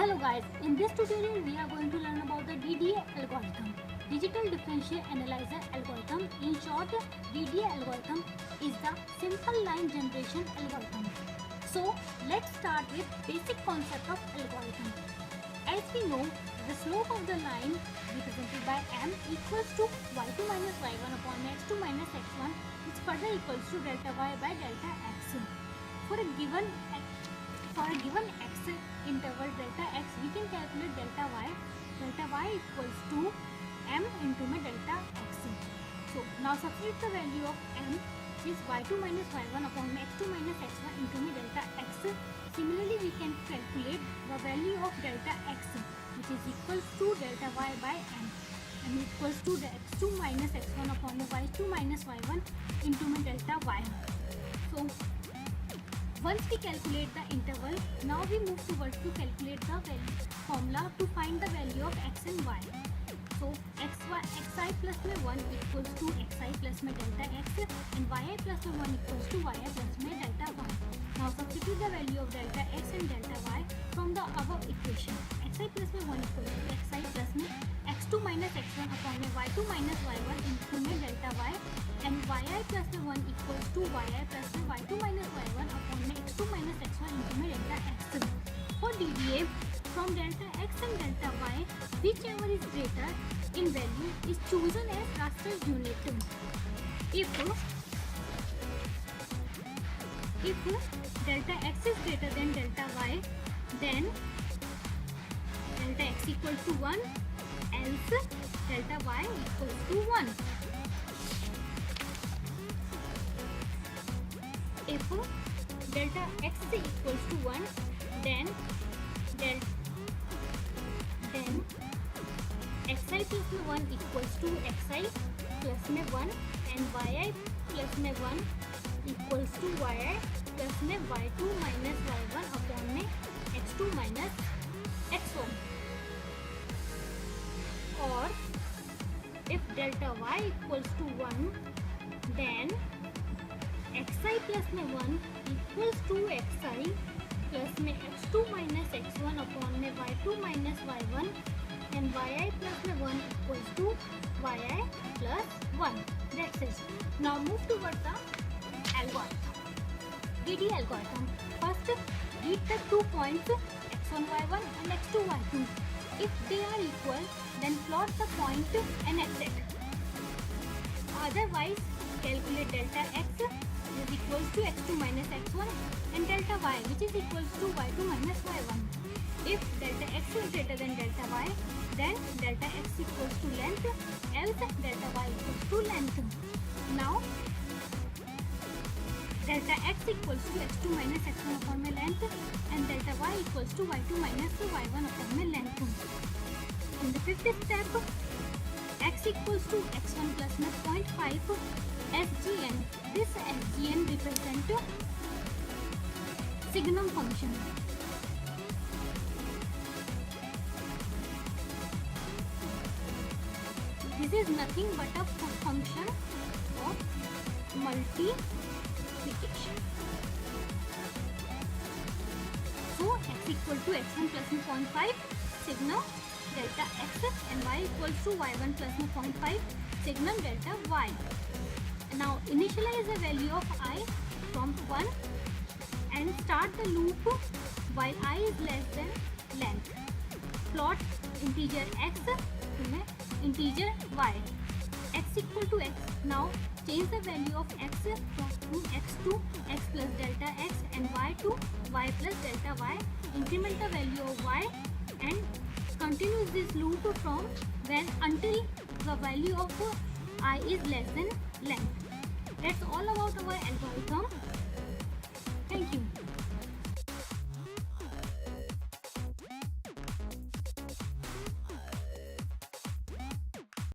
Hello guys, in this tutorial we are going to learn about the DDA algorithm, Digital Differential Analyzer algorithm. In short, DDA algorithm is the simple line generation algorithm. So let's start with basic concept of algorithm. As we know, the slope of the line represented by m equals to y2 minus y1 upon x2 minus x1, which further equals to delta y by delta x. For a given x interval delta x, we can calculate delta y. Delta y equals to m into my delta x. So now substitute the value of m, which is y2 minus y1 upon x2 minus x1 into my delta x. Similarly, we can calculate the value of delta x, which is equals to delta y by m, and equals to the x2 minus x1 upon the y2 minus y1 into my delta y. So once we calculate the interval, now we move towards to calculate the formula to find the value of x and y. So xi plus my 1 equals to xi plus my delta x, and yi plus my 1 equals to yi plus my delta y. Now substitute the value of delta x and delta y from the above equation. Xi plus my 1 equals to xi plus my x2 minus x1 upon my y2 minus y1 into my delta y, and yi plus my 1 equals to yi plus my y2 minus y1 upon my x2 minus x1 into my delta x. For DDA, from delta x and delta y, whichever is greater in value is chosen as raster unit. If delta x is greater than delta y, then delta x equals to 1, else delta y equals to 1. If delta x is equals to 1, then xi plus my 1 equals to xi plus my 1, and yi plus my 1 equals to yi plus my y2 minus y1 upon my x2 minus x1. Or if delta y equals to 1, then xi plus my 1 equals to xi plus my x2 minus x1 upon my y2 minus y1, and yi plus my 1 equals to yi plus 1. That's it. Now move towards the algorithm. DDA algorithm. First, read the 2 points x1 y1 and x2 y2. If they are equal, then plot the point and exit. Otherwise, calculate delta x is equals to x2 minus x1 and delta y, which is equals to y2 minus y1. If delta x is greater than delta y, then delta x equals to length, else delta y equals to length. Now delta x equals to x2 minus x1 upon my length, and delta y equals to y2 minus y1 upon my length. In the fifth step, x equals to x1 plus my 0.5 SGN. This SGN represents signum function. This is nothing but a function of multiplication. So x equal to x1 plus 0.5 signum delta x, and y equals to y1 plus 0.5 signum delta y. Now initialize the value of I from 1 and start the loop while I is less than length. Plot integer x to integer y. X equal to x. Now change the value of x from x to x plus delta x, and y to y plus delta y. Increment the value of y and continue this loop from when until the value of I is less than length. That's all about our algorithm. Thank you.